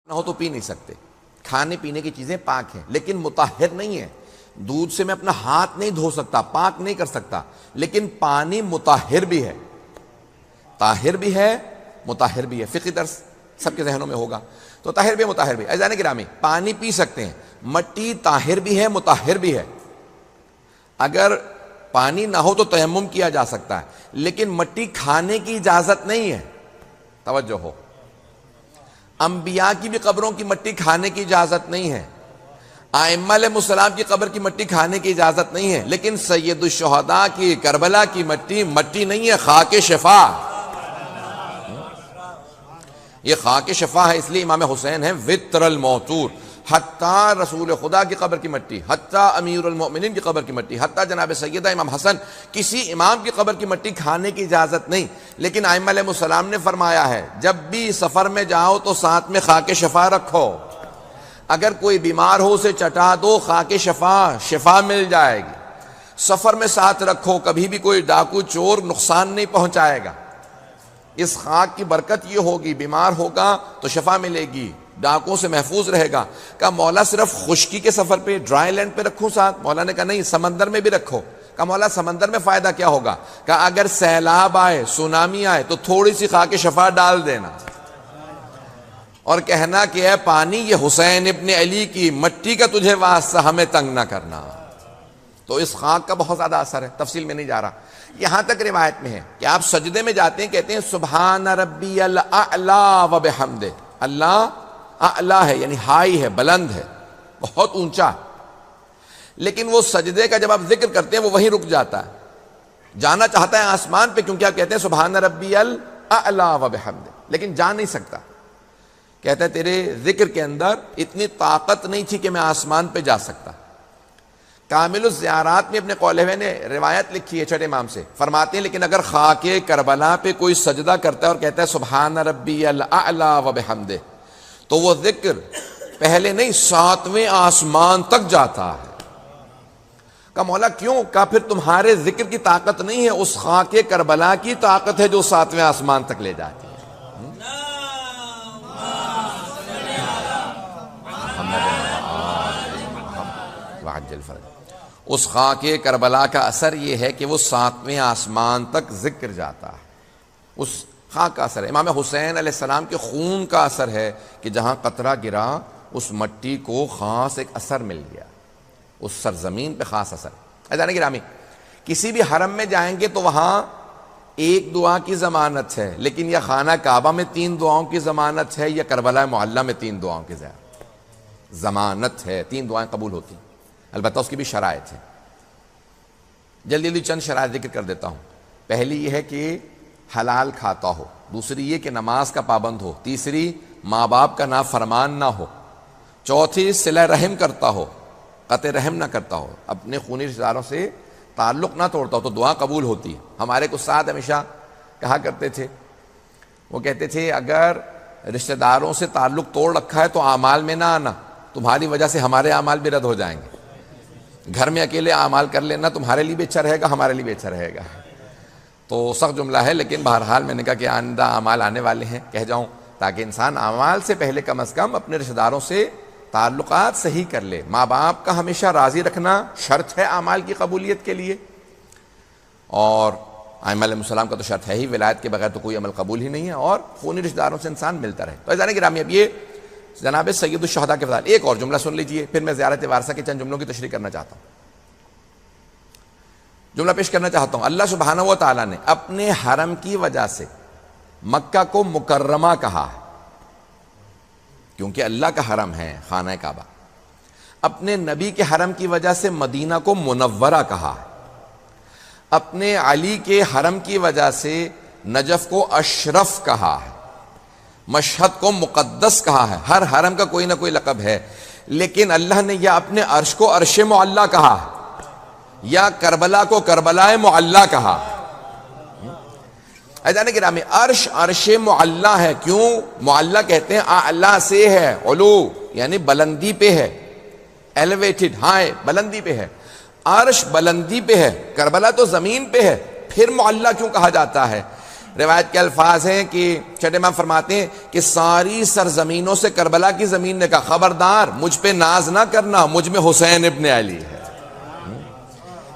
نہ ہو تو پی نہیں سکتے. کھانے پینے کی چیزیں پاک ہیں لیکن مطہر نہیں ہے. دودھ سے میں اپنا ہاتھ نہیں دھو سکتا, پاک نہیں کر سکتا, لیکن پانی مطہر بھی ہے, طاہر بھی ہے, مطہر بھی ہے. فقہی درس سب کے ذہنوں میں ہوگا. تو طاہر بھی مطہر بھی. عزیزان گرامی, پانی پی سکتے ہیں, مٹی طاہر بھی ہے مطہر بھی ہے. اگر پانی نہ ہو تو تیمم کیا جا سکتا ہے, لیکن مٹی کھانے کی اجازت نہیں ہے. توجہ ہو, انبیاء کی بھی قبروں کی مٹی کھانے کی اجازت نہیں ہے, ائمہ علیہ السلام کی قبر کی مٹی کھانے کی اجازت نہیں ہے, لیکن سید الشہداء کی کربلا کی مٹی مٹی نہیں ہے, خاک شفا. یہ خاک شفا ہے, اس لیے امام حسین ہے وطر الموتور. حتیٰ رسول خدا کی قبر کی مٹی, حتیٰ امیر المؤمنین کی قبر کی مٹی, حتیٰ جناب سیدہ امام حسن, کسی امام کی قبر کی مٹی کھانے کی اجازت نہیں. لیکن ائمہ علیہ السلام نے فرمایا ہے جب بھی سفر میں جاؤ تو ساتھ میں خاک شفا رکھو. اگر کوئی بیمار ہو اسے چٹا دو, خاک شفا مل جائے گی. سفر میں ساتھ رکھو, کبھی بھی کوئی ڈاکو چور نقصان نہیں پہنچائے گا. اس خاک کی برکت یہ ہوگی, بیمار ہوگا تو شفا ملے گی, ڈاکوں سے محفوظ رہے گا. کہا مولا صرف خشکی کے سفر پہ, ڈرائی لینڈ پہ رکھوں ساتھ؟ مولا نے کہا نہیں, سمندر میں بھی رکھو. کہا مولا سمندر میں فائدہ کیا ہوگا؟ کہا اگر سیلاب آئے, سونامی آئے تو تھوڑی سی خاک شفا ڈال دینا اور کہنا کہ اے پانی یہ حسین ابن علی کی مٹی کا تجھے واسطہ, ہمیں تنگ نہ کرنا. تو اس خاک کا بہت زیادہ اثر ہے, تفصیل میں نہیں جا رہا. یہاں تک روایت میں ہے کہ آپ سجدے میں جاتے ہیں, کہتے ہیں سبحان ربی الاعلی و بحمدہ. اللہ اعلیٰ ہے یعنی ہائی ہے, بلند ہے, بہت اونچا, لیکن وہ سجدے کا جب آپ ذکر کرتے ہیں وہ وہیں رک جاتا ہے, جانا چاہتا ہے آسمان پہ, کیونکہ آپ کہتے ہیں سبحان ربی الاعلی و بحمدہ, لیکن جا نہیں سکتا. کہتا ہے تیرے ذکر کے اندر اتنی طاقت نہیں تھی کہ میں آسمان پہ جا سکتا. کامل الزیارات میں اپنے قولہوے نے روایت لکھی ہے چھٹے امام سے, فرماتے ہیں لیکن اگر خاک کربلا پہ کوئی سجدہ کرتا ہے اور کہتا ہے سبحان ربی الاعلی و بحمدہ, تو وہ ذکر پہلے نہیں 7ویں آسمان تک جاتا ہے. کہا مولا کیوں؟ کہا پھر تمہارے ذکر کی طاقت نہیں ہے, اس خاک کربلا کی طاقت ہے جو 7ویں آسمان تک لے جاتی ہے. اس خاک کربلا کا اثر یہ ہے کہ وہ 7ویں آسمان تک ذکر جاتا ہے. اس خاک کا اثر ہے. امام حسین علیہ السلام کے خون کا اثر ہے کہ جہاں قطرہ گرا اس مٹی کو خاص ایک اثر مل گیا, اس سرزمین پہ خاص اثر. عزیزان گرامی, کسی بھی حرم میں جائیں گے تو وہاں ایک دعا کی ضمانت ہے, لیکن یا خانہ کعبہ میں 3 دعاؤں کی ضمانت ہے, یا کربلا معلیٰ میں 3 دعاؤں کی ضمانت ہے. 3 دعائیں قبول ہوتی ہیں, البتہ اس کی بھی شرائط ہے. جلدی جلدی چند شرائط ذکر کر دیتا ہوں. پہلی یہ ہے کہ حلال کھاتا ہو, دوسری یہ کہ نماز کا پابند ہو, تیسری ماں باپ کا نافرمان نہ ہو, چوتھی صلہ رحم کرتا ہو, قطع رحم نہ کرتا ہو, اپنے خونی رشتہ داروں سے تعلق نہ توڑتا ہو, تو دعا قبول ہوتی ہے. ہمارے ایک استاد ہمیشہ کہا کرتے تھے, وہ کہتے تھے اگر رشتہ داروں سے تعلق توڑ رکھا ہے تو اعمال میں نہ آنا, تمہاری وجہ سے ہمارے اعمال بھی رد ہو جائیں گے. گھر میں اکیلے اعمال کر لینا, تمہارے لیے بھی اچھا رہے گا, ہمارے لیے بھی اچھا رہے گا. تو سخت جملہ ہے, لیکن بہرحال میں نے کہا کہ آئندہ اعمال آنے والے ہیں, کہہ جاؤں تاکہ انسان اعمال سے پہلے کم از کم اپنے رشتہ داروں سے تعلقات صحیح کر لے. ماں باپ کا ہمیشہ راضی رکھنا شرط ہے اعمال کی قبولیت کے لیے, اور ائمہ علیہ السلام کا تو شرط ہے ہی, ولایت کے بغیر تو کوئی عمل قبول ہی نہیں ہے, اور خونی رشتہ داروں سے انسان ملتا رہے. تو عزیزان گرامی, اب یہ جناب سید الشہداء کے فضائل. ایک اور جملہ سن لیجئے, پھر میں زیارت وارثہ کے چند جملوں کی تشریح کرنا چاہتا ہوں, جملہ پیش کرنا چاہتا ہوں. اللہ سبحانہ و تعالیٰ نے اپنے حرم کی وجہ سے مکہ کو مکرمہ کہا ہے, کیونکہ اللہ کا حرم ہے خانہ کعبہ. اپنے نبی کے حرم کی وجہ سے مدینہ کو منورہ کہا ہے. اپنے علی کے حرم کی وجہ سے نجف کو اشرف کہا ہے. مشہد کو مقدس کہا ہے. ہر حرم کا کوئی نہ کوئی لقب ہے, لیکن اللہ نے یا اپنے عرش کو عرش معلیٰ کہا ہے, یا کربلا کو کربلا معلیٰ کہا. عزیزان گرامی, عرش عرش معلیٰ ہے. کیوں معلیٰ کہتے ہیں؟ اعلیٰ سے ہے, علو یعنی بلندی پہ ہے, ایلیویٹڈ, ہائے, بلندی پہ ہے. عرش بلندی پہ ہے, کربلا تو زمین پہ ہے, پھر معلیٰ کیوں کہا جاتا ہے؟ روایت کے الفاظ ہیں کہ چھٹے امام فرماتے ہیں کہ ساری سرزمینوں سے کربلا کی زمین نے کہا خبردار مجھ پہ ناز نہ کرنا، مجھ میں حسین ابن علی ہے،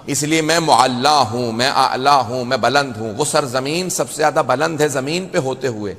اس لیے میں معلا ہوں، میں اعلیٰ ہوں، میں بلند ہوں۔ وہ سرزمین سب سے زیادہ بلند ہے زمین پہ ہوتے ہوئے،